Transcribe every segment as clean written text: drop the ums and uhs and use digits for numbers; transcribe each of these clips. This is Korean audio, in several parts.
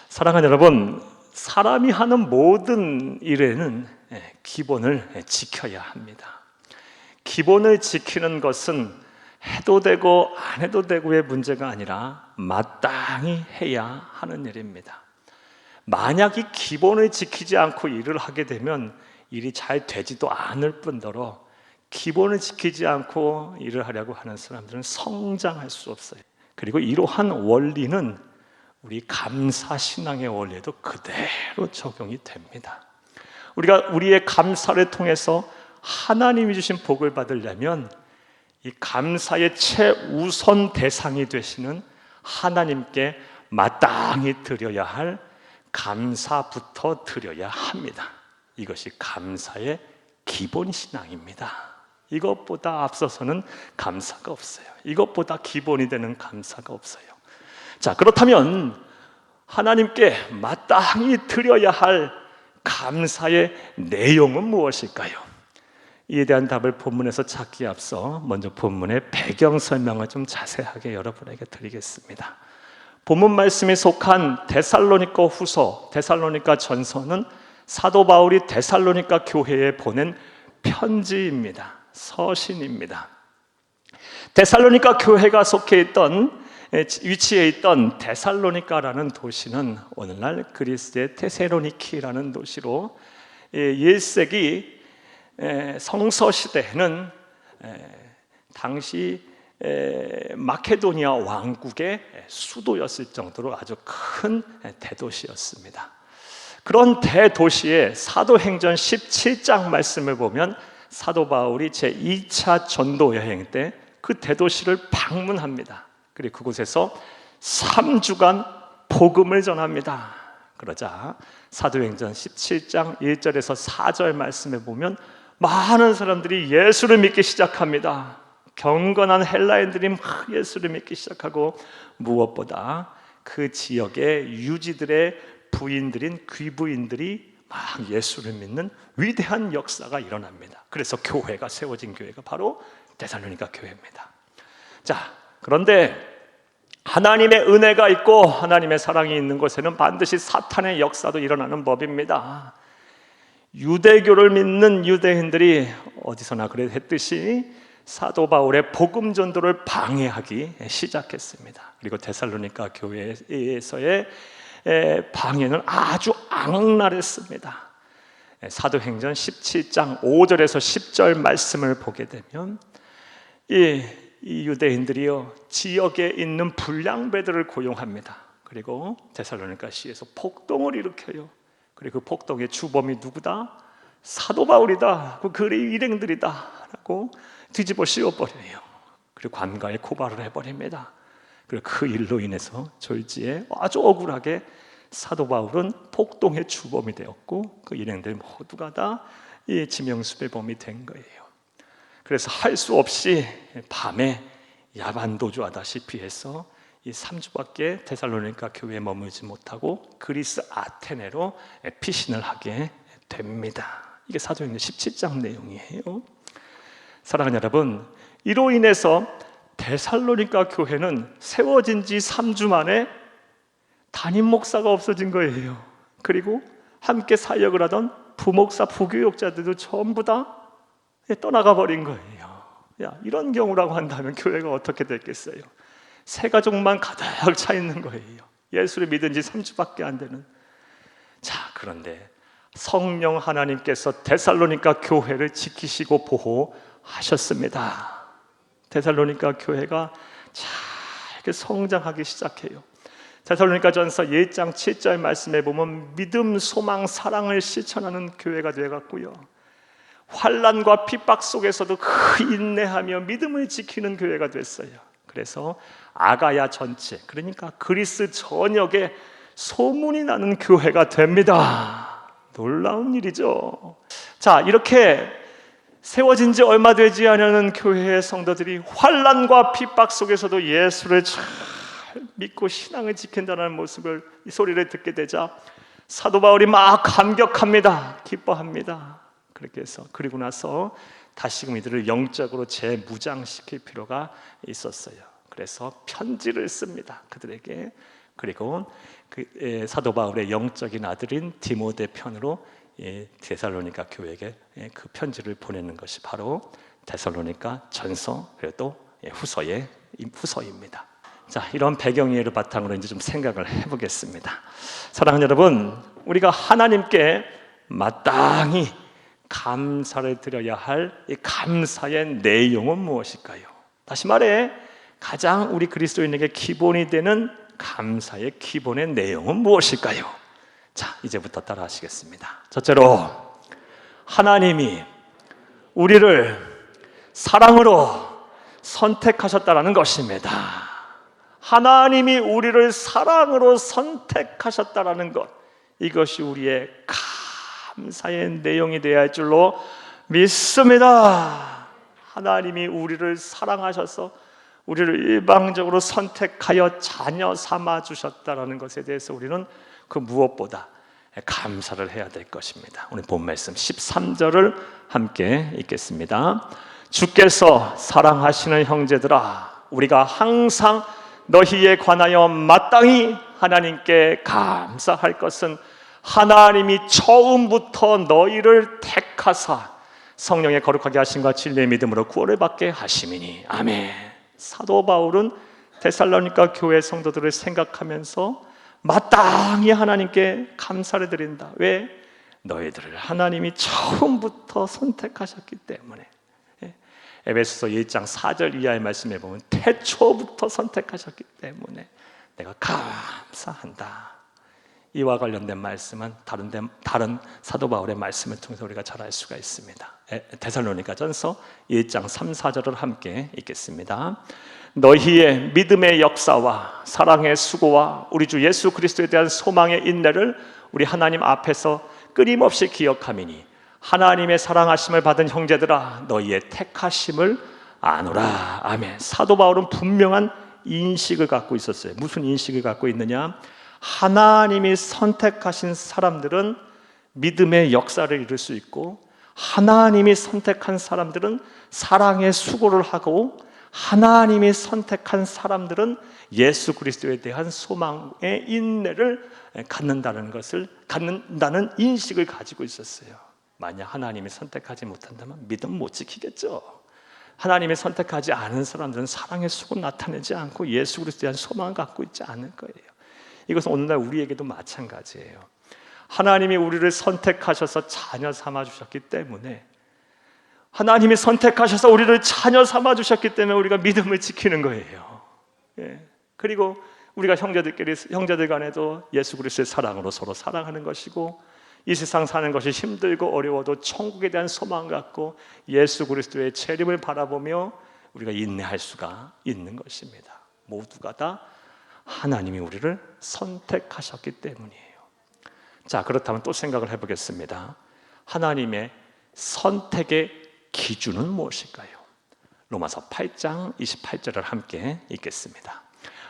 사랑하는 여러분, 사람이 하는 모든 일에는 기본을 지켜야 합니다. 기본을 지키는 것은 해도 되고 안 해도 되고의 문제가 아니라 마땅히 해야 하는 일입니다. 만약 이 기본을 지키지 않고 일을 하게 되면 일이 잘 되지도 않을 뿐더러 기본을 지키지 않고 일을 하려고 하는 사람들은 성장할 수 없어요. 그리고 이러한 원리는 우리 감사신앙의 원리에도 그대로 적용이 됩니다. 우리가 우리의 감사를 통해서 하나님이 주신 복을 받으려면 이 감사의 최우선 대상이 되시는 하나님께 마땅히 드려야 할 감사부터 드려야 합니다. 이것이 감사의 기본 신앙입니다. 이것보다 앞서서는 감사가 없어요. 이것보다 기본이 되는 감사가 없어요. 자, 그렇다면 하나님께 마땅히 드려야 할 감사의 내용은 무엇일까요? 이에 대한 답을 본문에서 찾기에 앞서 먼저 본문의 배경 설명을 좀 자세하게 여러분에게 드리겠습니다. 본문 말씀이 속한 데살로니가 후서, 데살로니가 전서는 사도 바울이 데살로니가 교회에 보낸 편지입니다. 서신입니다. 데살로니가 교회가 속해 있던 위치에 있던 데살로니가라는 도시는 오늘날 그리스의 테살로니키라는 도시로 1세기 성서 시대에는 당시 마케도니아 왕국의 수도였을 정도로 아주 큰 대도시였습니다. 그런 대도시의 사도행전 17장 말씀을 보면 사도 바울이 제2차 전도 여행 때 그 대도시를 방문합니다. 그리고 그곳에서 3주간 복음을 전합니다. 그러자 사도행전 17장 1절에서 4절 말씀에 보면 많은 사람들이 예수를 믿기 시작합니다. 경건한 헬라인들이 막 예수를 믿기 시작하고, 무엇보다 그 지역의 유지들의 부인들인 귀부인들이 막 예수를 믿는 위대한 역사가 일어납니다. 그래서 교회가 세워진 교회가 바로 데살로니가 교회입니다. 자, 그런데 하나님의 은혜가 있고 하나님의 사랑이 있는 곳에는 반드시 사탄의 역사도 일어나는 법입니다. 유대교를 믿는 유대인들이 어디서나 그래 했듯이 사도 바울의 복음 전도를 방해하기 시작했습니다. 그리고 데살로니가 교회에서의 방해는 아주 악랄했습니다. 사도행전 17장 5절에서 10절 말씀을 보게 되면 이 유대인들이요, 지역에 있는 불량배들을 고용합니다. 그리고 데살로니가 시에서 폭동을 일으켜요. 그리고 그 폭동의 주범이 누구다? 사도 바울이다. 그의 일행들이다 라고 뒤집어 씌워버려요. 그리고 관가에 고발을 해버립니다. 그리고 그 일로 인해서 졸지에 아주 억울하게 사도 바울은 폭동의 주범이 되었고 그 일행들 모두가 다 이 지명수배범이 된 거예요. 그래서 할 수 없이 밤에 야반도주하다시피 해서 이 3주밖에 데살로니가 교회에 머물지 못하고 그리스 아테네로 피신을 하게 됩니다. 이게 사도행전 17장 내용이에요. 사랑하는 여러분, 이로 인해서 데살로니가 교회는 세워진 지 3주 만에 담임 목사가 없어진 거예요. 그리고 함께 사역을 하던 부목사, 부교역자들도 전부 다 떠나가 버린 거예요. 이런 경우라고 한다면 교회가 어떻게 됐겠어요? 새 가족만 가득 차 있는 거예요. 예수를 믿은 지 3주밖에 안 되는. 자, 그런데 성령 하나님께서 데살로니가 교회를 지키시고 보호하셨습니다. 데살로니가 교회가 잘 성장하기 시작해요. 데살로니가 전서 1장 7절 말씀에 보면 믿음, 소망, 사랑을 실천하는 교회가 되어갔고요, 환난과 핍박 속에서도 인내하며 믿음을 지키는 교회가 됐어요. 그래서 아가야 전체, 그러니까 그리스 전역에 소문이 나는 교회가 됩니다. 놀라운 일이죠. 자, 이렇게 세워진 지 얼마 되지 않은 교회의 성도들이 환난과 핍박 속에서도 예수를 잘 믿고 신앙을 지킨다는 모습을, 이 소리를 듣게 되자 사도 바울이 막 감격합니다. 기뻐합니다. 그렇게 해서 그리고 나서 다시금 이들을 영적으로 재무장시킬 필요가 있었어요. 그래서 편지를 씁니다. 그들에게 그리고 사도 바울의 영적인 아들인 디모데 편으로 데살로니가 교회에게 그 편지를 보내는 것이 바로 데살로니가 전서 그리고 또 후서입니다. 자, 이런 배경이를 바탕으로 이제 좀 생각을 해보겠습니다. 사랑하는 여러분, 우리가 하나님께 마땅히 감사를 드려야 할 이 감사의 내용은 무엇일까요? 다시 말해, 가장 우리 그리스도인에게 기본이 되는 감사의 기본의 내용은 무엇일까요? 자, 이제부터 따라 하시겠습니다. 첫째로, 하나님이 우리를 사랑으로 선택하셨다는 것입니다. 하나님이 우리를 사랑으로 선택하셨다는 것, 이것이 우리의 감사의 내용이 되어야 할 줄로 믿습니다. 하나님이 우리를 사랑하셔서 우리를 일방적으로 선택하여 자녀 삼아 주셨다는 것에 대해서 우리는 그 무엇보다 감사를 해야 될 것입니다. 오늘 본 말씀 13절을 함께 읽겠습니다. 주께서 사랑하시는 형제들아, 우리가 항상 너희에 관하여 마땅히 하나님께 감사할 것은 하나님이 처음부터 너희를 택하사 성령의 거룩하게 하심과 진리의 믿음으로 구원을 받게 하심이니. 아멘. 사도 바울은 데살로니가 교회 성도들을 생각하면서 마땅히 하나님께 감사를 드린다. 왜? 너희들을 하나님이 처음부터 선택하셨기 때문에. 에베소서 1장 4절 이하의 말씀에 보면 태초부터 선택하셨기 때문에 내가 감사한다. 이와 관련된 말씀은 다른 사도 바울의 말씀을 통해서 우리가 잘 알 수가 있습니다. 데살로니가전서 1장 3, 4절을 함께 읽겠습니다. 너희의 믿음의 역사와 사랑의 수고와 우리 주 예수 그리스도에 대한 소망의 인내를 우리 하나님 앞에서 끊임없이 기억하미니 하나님의 사랑하심을 받은 형제들아, 너희의 택하심을 아노라. 아멘. 사도 바울은 분명한 인식을 갖고 있었어요. 무슨 인식을 갖고 있느냐? 하나님이 선택하신 사람들은 믿음의 역사를 이룰 수 있고, 하나님이 선택한 사람들은 사랑의 수고를 하고, 하나님이 선택한 사람들은 예수 그리스도에 대한 소망의 인내를 갖는다는 인식을 가지고 있었어요. 만약 하나님이 선택하지 못한다면 믿음 못 지키겠죠. 하나님이 선택하지 않은 사람들은 사랑의 수고 나타내지 않고 예수 그리스도에 대한 소망을 갖고 있지 않을 거예요. 이것은 오늘날 우리에게도 마찬가지예요. 하나님이 우리를 선택하셔서 자녀 삼아 주셨기 때문에, 하나님이 선택하셔서 우리를 자녀 삼아 주셨기 때문에 우리가 믿음을 지키는 거예요. 그리고 우리가 형제들 간에도 예수 그리스도의 사랑으로 서로 사랑하는 것이고, 이 세상 사는 것이 힘들고 어려워도 천국에 대한 소망 갖고 예수 그리스도의 재림을 바라보며 우리가 인내할 수가 있는 것입니다. 모두가 다 하나님이 우리를 선택하셨기 때문이에요. 자, 그렇다면 또 생각을 해보겠습니다. 하나님의 선택의 기준은 무엇일까요? 로마서 8장 28절을 함께 읽겠습니다.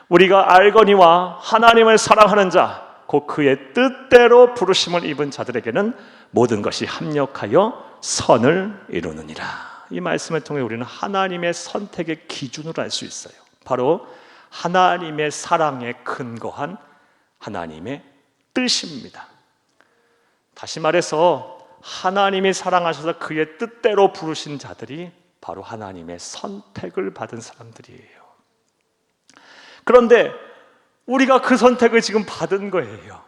우리가 알거니와 하나님을 사랑하는 자 곧 그의 뜻대로 부르심을 입은 자들에게는 모든 것이 합력하여 선을 이루느니라. 이 말씀을 통해 우리는 하나님의 선택의 기준을 알 수 있어요. 바로 하나님의 사랑에 근거한 하나님의 뜻입니다. 다시 말해서 하나님이 사랑하셔서 그의 뜻대로 부르신 자들이 바로 하나님의 선택을 받은 사람들이에요. 그런데 우리가 그 선택을 지금 받은 거예요.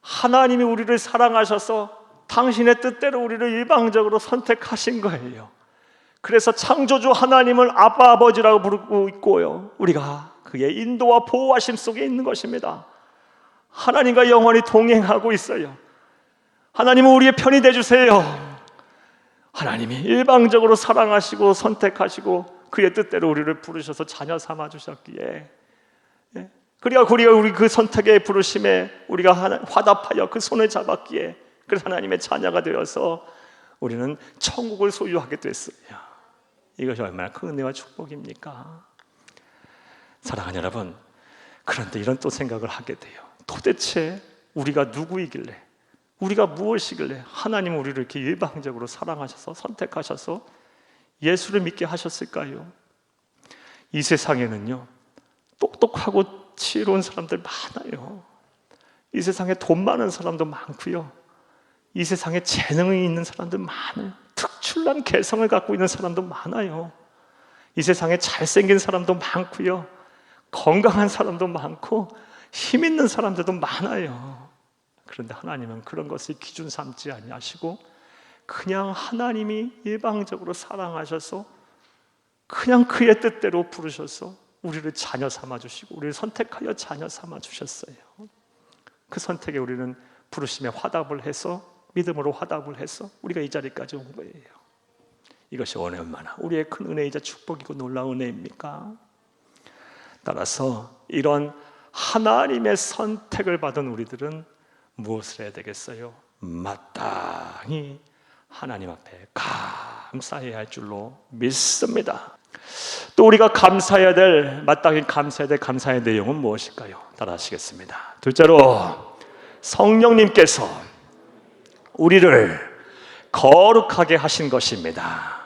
하나님이 우리를 사랑하셔서 당신의 뜻대로 우리를 일방적으로 선택하신 거예요. 그래서 창조주 하나님을 아빠 아버지라고 부르고 있고요, 우리가 그의 인도와 보호하심 속에 있는 것입니다. 하나님과 영원히 동행하고 있어요. 하나님은 우리의 편이 되어주세요. 하나님이 일방적으로 사랑하시고 선택하시고 그의 뜻대로 우리를 부르셔서 자녀 삼아주셨기에, 그리고 우리 그 선택의 부르심에 우리가 화답하여 그 손을 잡았기에, 그래서 하나님의 자녀가 되어서 우리는 천국을 소유하게 됐어요. 이것이 얼마나 큰 은혜와 축복입니까? 사랑하는 여러분, 그런데 이런 또 생각을 하게 돼요. 도대체 우리가 누구이길래, 우리가 무엇이길래 하나님 우리를 이렇게 일방적으로 사랑하셔서 선택하셔서 예수를 믿게 하셨을까요? 이 세상에는요, 똑똑하고 지혜로운 사람들 많아요. 이 세상에 돈 많은 사람도 많고요. 이 세상에 재능이 있는 사람도 많아요. 특출난 개성을 갖고 있는 사람도 많아요. 이 세상에 잘생긴 사람도 많고요. 건강한 사람도 많고 힘 있는 사람들도 많아요. 그런데 하나님은 그런 것을 기준 삼지 아니하시고 그냥 하나님이 일방적으로 사랑하셔서 그냥 그의 뜻대로 부르셔서 우리를 자녀 삼아주시고 우리를 선택하여 자녀 삼아주셨어요. 그 선택에 우리는 부르심에 화답을 해서 믿음으로 화답을 해서 우리가 이 자리까지 온 거예요. 이것이 얼마나 우리의 큰 은혜이자 축복이고 놀라운 은혜입니까? 따라서 이런 하나님의 선택을 받은 우리들은 무엇을 해야 되겠어요? 마땅히 하나님 앞에 감사해야 할 줄로 믿습니다. 또 우리가 감사해야 될, 마땅히 감사해야 될 감사의 내용은 무엇일까요? 따라 하시겠습니다. 둘째로 성령님께서 우리를 거룩하게 하신 것입니다.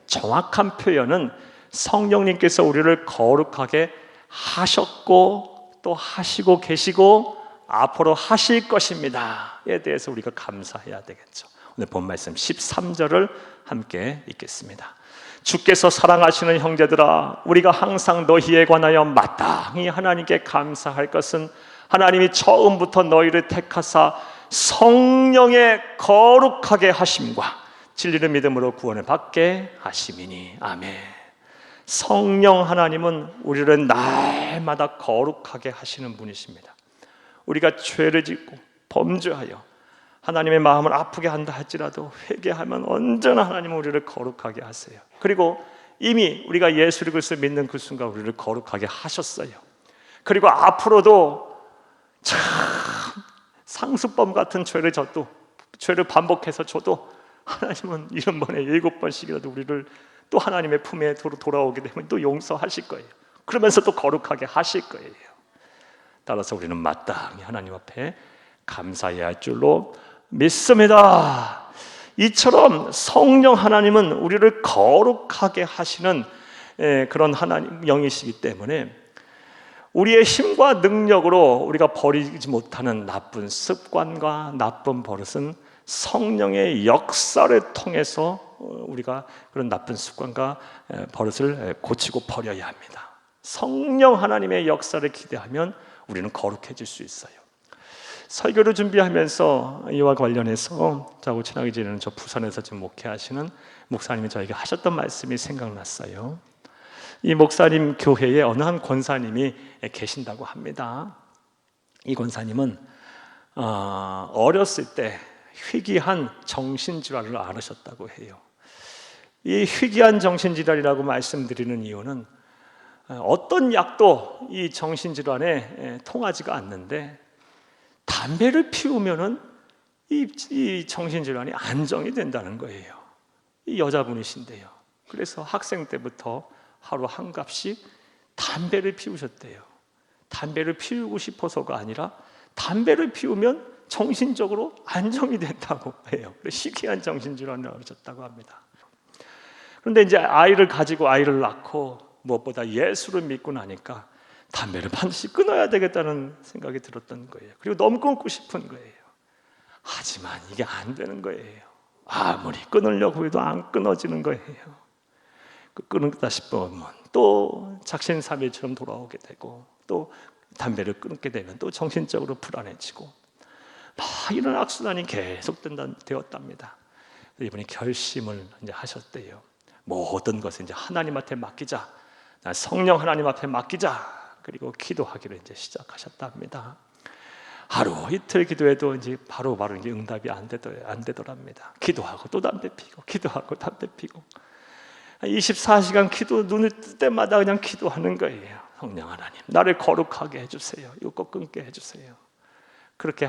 정확한 표현은 성령님께서 우리를 거룩하게 하셨고 또 하시고 계시고 앞으로 하실 것입니다에 대해서 우리가 감사해야 되겠죠. 오늘 본 말씀 13절을 함께 읽겠습니다. 주께서 사랑하시는 형제들아, 우리가 항상 너희에 관하여 마땅히 하나님께 감사할 것은 하나님이 처음부터 너희를 택하사 성령의 거룩하게 하심과 진리를 믿음으로 구원을 받게 하심이니. 아멘. 성령 하나님은 우리를 날마다 거룩하게 하시는 분이십니다. 우리가 죄를 짓고 범죄하여 하나님의 마음을 아프게 한다 할지라도 회개하면 언제나 하나님은 우리를 거룩하게 하세요. 그리고 이미 우리가 예수 그리스도를 믿는 그 순간 우리를 거룩하게 하셨어요. 그리고 앞으로도 참 상수범 같은 죄를 져도, 죄를 반복해서 줘도 하나님은 70번에 7번씩이라도 우리를 또 하나님의 품에 돌아오게 되면 또 용서하실 거예요. 그러면서 또 거룩하게 하실 거예요. 따라서 우리는 마땅히 하나님 앞에 감사해야 할 줄로 믿습니다. 이처럼 성령 하나님은 우리를 거룩하게 하시는 그런 하나님 영이시기 때문에 우리의 힘과 능력으로 우리가 버리지 못하는 나쁜 습관과 나쁜 버릇은 성령의 역사를 통해서 우리가 그런 나쁜 습관과 버릇을 고치고 버려야 합니다. 성령 하나님의 역사를 기대하면 우리는 거룩해질 수 있어요. 설교를 준비하면서 이와 관련해서 저하고 친하게 지내는 저 부산에서 지금 목회하시는 목사님이 저에게 하셨던 말씀이 생각났어요. 이 목사님 교회에 어느 한 권사님이 계신다고 합니다. 이 권사님은 어렸을 때 희귀한 정신질환을 앓으셨다고 해요. 이 희귀한 정신질환이라고 말씀드리는 이유는 어떤 약도 이 정신질환에 통하지가 않는데 담배를 피우면은 이 정신질환이 안정이 된다는 거예요. 이 여자분이신데요. 그래서 학생 때부터 하루 한 갑씩 담배를 피우셨대요. 담배를 피우고 싶어서가 아니라 담배를 피우면 정신적으로 안정이 된다고 해요. 희귀한 정신질환을 앓으셨다고 합니다. 그런데 이제 아이를 가지고 아이를 낳고 무엇보다 예수를 믿고 나니까 담배를 반드시 끊어야 되겠다는 생각이 들었던 거예요. 그리고 너무 끊고 싶은 거예요. 하지만 이게 안 되는 거예요. 아무리 끊으려고 해도 안 끊어지는 거예요. 끊었다 싶으면 또 작심삼일처럼 돌아오게 되고 또 담배를 끊게 되면 또 정신적으로 불안해지고 막 이런 악순환이 계속 되었답니다. 이분이 결심을 이제 하셨대요. 모든 것을 이제 하나님한테 맡기자. 성령 하나님 앞에 맡기자. 그리고 기도하기를 이제 시작하셨답니다. 하루 이틀 기도해도 이제 바로 이제 응답이 안 되더랍니다. 기도하고 또 담배 피고, 기도하고 담배 피고. 24시간 기도 눈을 뜰 때마다 그냥 기도하는 거예요. 성령 하나님, 나를 거룩하게 해주세요. 이거 꼭 끊게 해주세요. 그렇게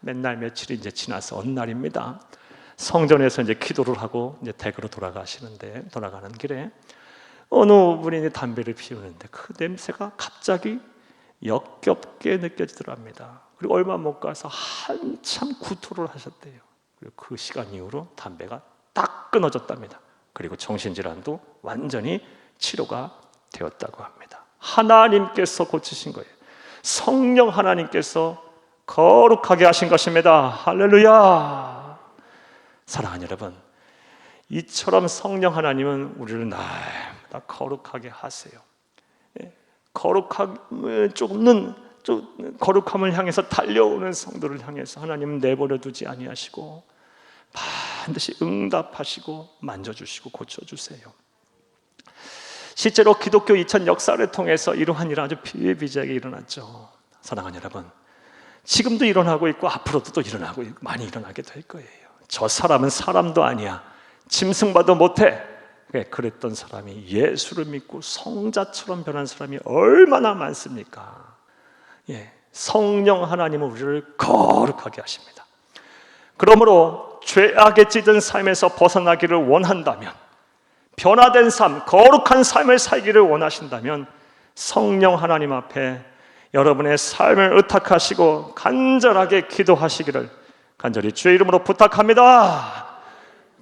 맨날 며칠이 이제 지나서 어느 날입니다. 성전에서 이제 기도를 하고 이제 댁으로 돌아가는 길에 어느 분이 담배를 피우는데 그 냄새가 갑자기 역겹게 느껴지더랍니다. 그리고 얼마 못 가서 한참 구토를 하셨대요. 그리고 그 시간 이후로 담배가 딱 끊어졌답니다. 그리고 정신질환도 완전히 치료가 되었다고 합니다. 하나님께서 고치신 거예요. 성령 하나님께서 거룩하게 하신 것입니다. 할렐루야. 사랑하는 여러분, 이처럼 성령 하나님은 우리를 날마다 거룩하게 하세요. 거룩함을 거룩함을 향해서 달려오는 성도를 향해서 하나님은 내버려 두지 아니하시고 반드시 응답하시고 만져주시고 고쳐주세요. 실제로 기독교 2000 역사를 통해서 이러한 일은 아주 비일비재하게 일어났죠. 사랑하는 여러분, 지금도 일어나고 있고 앞으로도 또 일어나고 있고 많이 일어나게 될 거예요. 저 사람은 사람도 아니야, 짐승봐도 못해, 그랬던 사람이 예수를 믿고 성자처럼 변한 사람이 얼마나 많습니까? 성령 하나님은 우리를 거룩하게 하십니다. 그러므로 죄악에 찌든 삶에서 벗어나기를 원한다면, 변화된 삶, 거룩한 삶을 살기를 원하신다면 성령 하나님 앞에 여러분의 삶을 의탁하시고 간절하게 기도하시기를 간절히 주의 이름으로 부탁합니다.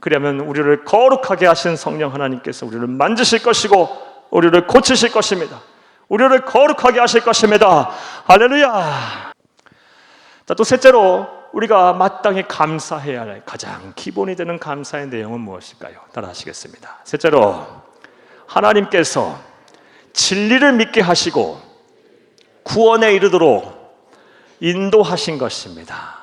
그러면 우리를 거룩하게 하신 성령 하나님께서 우리를 만지실 것이고 우리를 고치실 것입니다. 우리를 거룩하게 하실 것입니다. 할렐루야. 자, 또 셋째로 우리가 마땅히 감사해야 할 가장 기본이 되는 감사의 내용은 무엇일까요? 따라 하시겠습니다. 셋째로, 하나님께서 진리를 믿게 하시고 구원에 이르도록 인도하신 것입니다.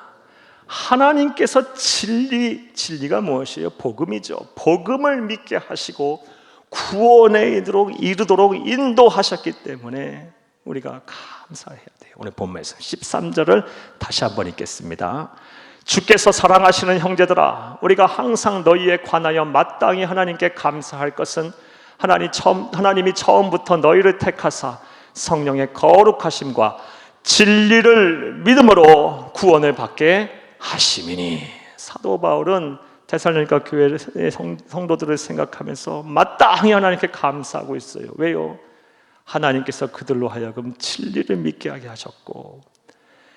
하나님께서 진리가 무엇이에요? 복음이죠. 복음을 믿게 하시고 구원에 이르도록 인도하셨기 때문에 우리가 감사해야 돼요. 오늘 본 말씀 13절을 다시 한번 읽겠습니다. 주께서 사랑하시는 형제들아, 우리가 항상 너희에 관하여 마땅히 하나님께 감사할 것은 하나님이 처음부터 너희를 택하사 성령의 거룩하심과 진리를 믿음으로 구원을 받게 하심이니. 사도 바울은 데살로니가 교회의 성도들을 생각하면서 마땅히 하나님께 감사하고 있어요. 왜요? 하나님께서 그들로 하여금 진리를 믿게 하게 하셨고,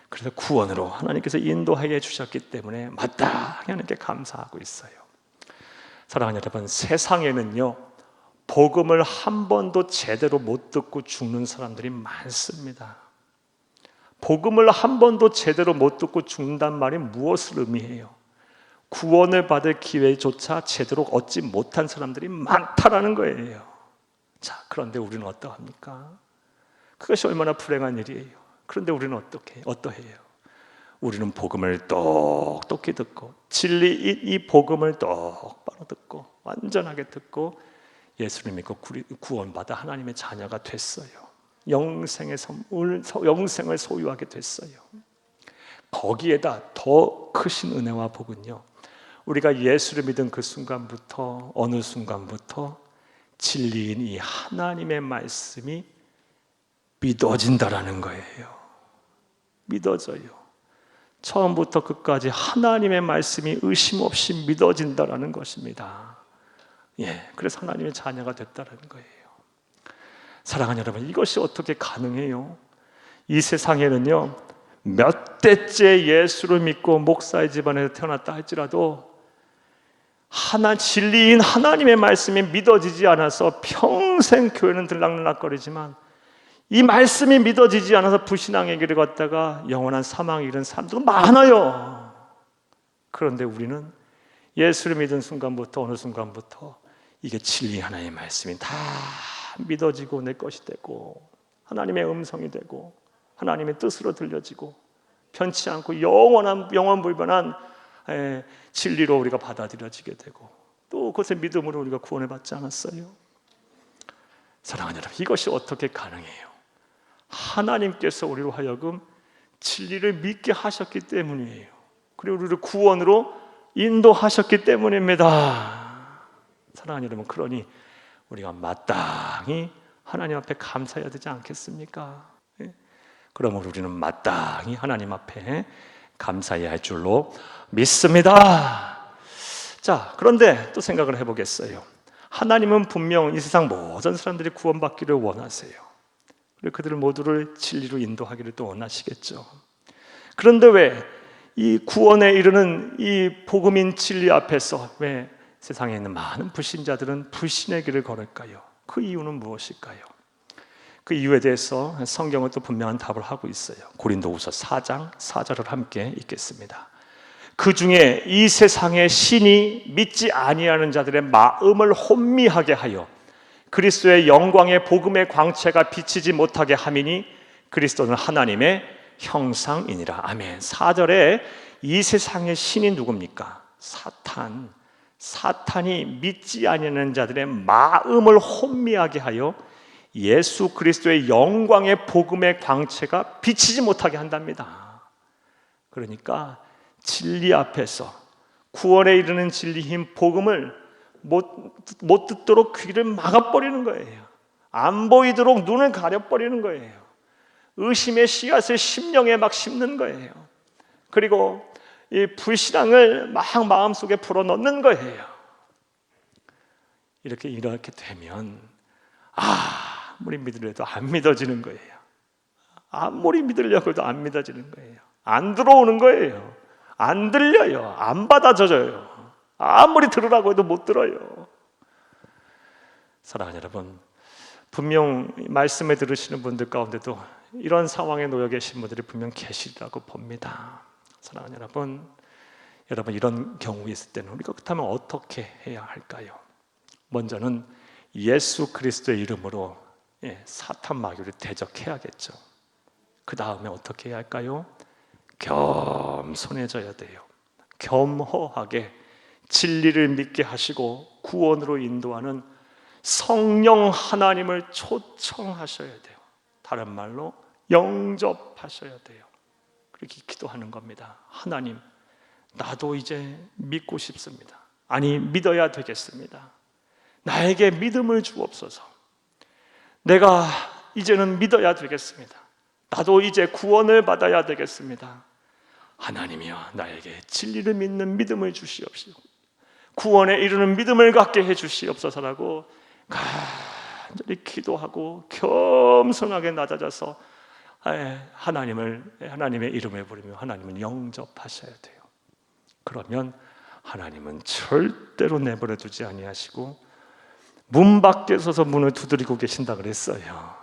그래서 구원으로 하나님께서 인도하게 해주셨기 때문에 마땅히 하나님께 감사하고 있어요. 사랑하는 여러분, 세상에는요 복음을 한 번도 제대로 못 듣고 죽는 사람들이 많습니다. 복음을 한 번도 제대로 못 듣고 죽는단 말이 무엇을 의미해요? 구원을 받을 기회조차 제대로 얻지 못한 사람들이 많다라는 거예요. 자, 그런데 우리는 어떠합니까? 그것이 얼마나 불행한 일이에요. 그런데 우리는 어떠해요? 우리는 복음을 똑똑히 듣고 진리 이 복음을 똑바로 듣고 완전하게 듣고 예수를 믿고 구원받아 하나님의 자녀가 됐어요. 영생을 소유하게 됐어요. 거기에다 더 크신 은혜와 복은요, 우리가 예수를 믿은 그 순간부터, 어느 순간부터 진리인 이 하나님의 말씀이 믿어진다라는 거예요. 믿어져요. 처음부터 끝까지 하나님의 말씀이 의심 없이 믿어진다라는 것입니다. 그래서 하나님의 자녀가 됐다라는 거예요. 사랑하는 여러분, 이것이 어떻게 가능해요? 이 세상에는요 몇 대째 예수를 믿고 목사의 집안에서 태어났다 할지라도 진리인 하나님의 말씀이 믿어지지 않아서 평생 교회는 들락날락거리지만 이 말씀이 믿어지지 않아서 불신앙의 길을 걷다가 영원한 사망에 이른 사람들도 많아요. 그런데 우리는 예수를 믿은 순간부터, 어느 순간부터 이게 진리 하나님의 말씀이 다 믿어지고 내 것이 되고 하나님의 음성이 되고 하나님의 뜻으로 들려지고 변치 않고 영원불변한 진리로 우리가 받아들여지게 되고 또 그것의 믿음으로 우리가 구원을 받지 않았어요? 사랑하는 여러분, 이것이 어떻게 가능해요? 하나님께서 우리로 하여금 진리를 믿게 하셨기 때문이에요. 그리고 우리를 구원으로 인도하셨기 때문입니다. 사랑하는 여러분, 그러니 우리가 마땅히 하나님 앞에 감사해야 되지 않겠습니까? 그러므로 우리는 마땅히 하나님 앞에 감사해야 할 줄로 믿습니다. 자, 그런데 또 생각을 해보겠어요. 하나님은 분명 이 세상 모든 사람들이 구원받기를 원하세요. 그리고 그들 모두를 진리로 인도하기를 또 원하시겠죠. 그런데 왜 이 구원에 이르는 이 복음인 진리 앞에서 왜 세상에 있는 많은 불신자들은 불신의 길을 걸을까요? 그 이유는 무엇일까요? 그 이유에 대해서 성경은 또 분명한 답을 하고 있어요. 고린도후서 4장 4절을 함께 읽겠습니다. 그 중에 이 세상의 신이 믿지 아니하는 자들의 마음을 혼미하게 하여 그리스도의 영광의 복음의 광채가 비치지 못하게 함이니 그리스도는 하나님의 형상이니라. 아멘. 4절에 이 세상의 신이 누굽니까? 사탄이 믿지 아니하는 자들의 마음을 혼미하게 하여 예수 그리스도의 영광의 복음의 광채가 비치지 못하게 한답니다. 그러니까 진리 앞에서 구원에 이르는 진리인 복음을 못 듣도록 귀를 막아버리는 거예요. 안 보이도록 눈을 가려버리는 거예요. 의심의 씨앗을 심령에 막 심는 거예요. 그리고 이 불신앙을 막 마음속에 불어넣는 거예요. 이렇게 되면 아무리 믿으려도 안 믿어지는 거예요. 아무리 믿으려고 해도 안 믿어지는 거예요. 안 들어오는 거예요. 안 들려요. 안 받아져요. 아무리 들으라고 해도 못 들어요. 사랑하는 여러분, 분명 말씀에 들으시는 분들 가운데도 이런 상황에 놓여 계신 분들이 분명 계시리라고 봅니다. 사랑하는 여러분 이런 경우에 있을 때는 우리가 그렇다면 어떻게 해야 할까요? 먼저는 예수 그리스도의 이름으로 사탄 마귀를 대적해야겠죠. 그 다음에 어떻게 해야 할까요? 겸손해져야 돼요. 겸허하게 진리를 믿게 하시고 구원으로 인도하는 성령 하나님을 초청하셔야 돼요. 다른 말로 영접하셔야 돼요. 그렇게 기도하는 겁니다. 하나님, 나도 이제 믿고 싶습니다. 아니, 믿어야 되겠습니다. 나에게 믿음을 주옵소서. 내가 이제는 믿어야 되겠습니다. 나도 이제 구원을 받아야 되겠습니다. 하나님이여, 나에게 진리를 믿는 믿음을 주시옵시고 구원에 이르는 믿음을 갖게 해주시옵소서라고 간절히 기도하고 겸손하게 낮아져서 하나님의 이름을 부르며 하나님을 영접하셔야 돼요. 그러면 하나님은 절대로 내버려 두지 아니하시고 문 밖에 서서 문을 두드리고 계신다 그랬어요.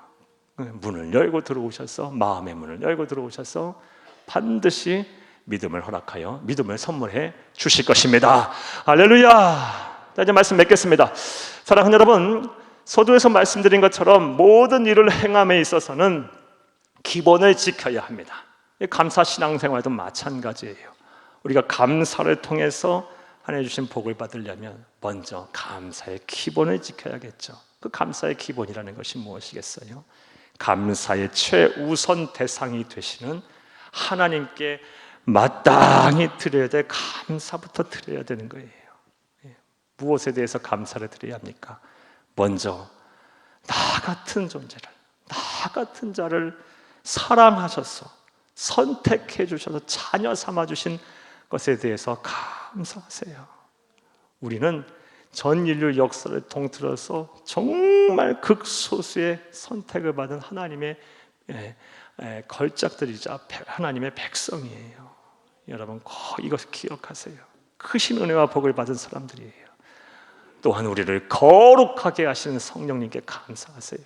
문을 열고 들어오셔서, 마음의 문을 열고 들어오셔서 반드시 믿음을 허락하여 믿음을 선물해 주실 것입니다. 할렐루야. 자, 이제 말씀 맺겠습니다. 사랑하는 여러분, 서두에서 말씀드린 것처럼 모든 일을 행함에 있어서는 기본을 지켜야 합니다. 감사 신앙생활도 마찬가지예요. 우리가 감사를 통해서 하나님 주신 복을 받으려면 먼저 감사의 기본을 지켜야겠죠. 그 감사의 기본이라는 것이 무엇이겠어요? 감사의 최우선 대상이 되시는 하나님께 마땅히 드려야 될 감사부터 드려야 되는 거예요. 무엇에 대해서 감사를 드려야 합니까? 먼저 나 같은 존재를, 나 같은 자를 사랑하셔서 선택해 주셔서 자녀 삼아 주신 것에 대해서 감사하세요. 우리는 전 인류 역사를 통틀어서 정말 극소수의 선택을 받은 하나님의 걸작들이자 하나님의 백성이에요. 여러분 꼭 이것을 기억하세요. 크신 은혜와 복을 받은 사람들이에요. 또한 우리를 거룩하게 하시는 성령님께 감사하세요.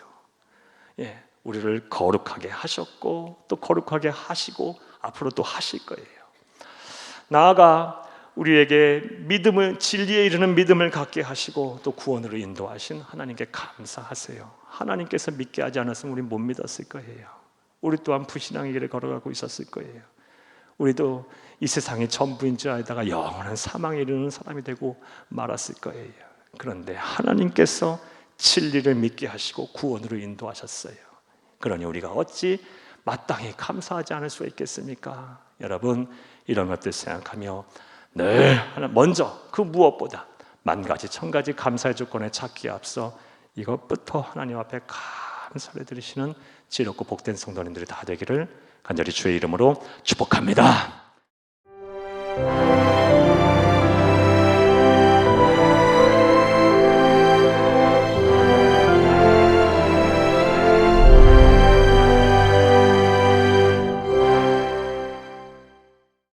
우리를 거룩하게 하셨고 또 거룩하게 하시고 앞으로 또 하실 거예요. 나아가 우리에게 믿음을, 진리에 이르는 믿음을 갖게 하시고 또 구원으로 인도하신 하나님께 감사하세요. 하나님께서 믿게 하지 않았으면 우리 못 믿었을 거예요. 우리 또한 불신앙의 길을 걸어가고 있었을 거예요. 우리도 이 세상의 전부인 줄 알다가 영원한 사망에 이르는 사람이 되고 말았을 거예요. 그런데 하나님께서 진리를 믿게 하시고 구원으로 인도하셨어요. 그러니 우리가 어찌 마땅히 감사하지 않을 수가 있겠습니까? 여러분, 이런 것들 생각하며 늘 먼저 그 무엇보다 만 가지 천 가지 감사의 조건에 찾기에 앞서 이것부터 하나님 앞에 감사를 드리시는 지혜롭고 복된 성도님들이 다 되기를 간절히 주의 이름으로 축복합니다.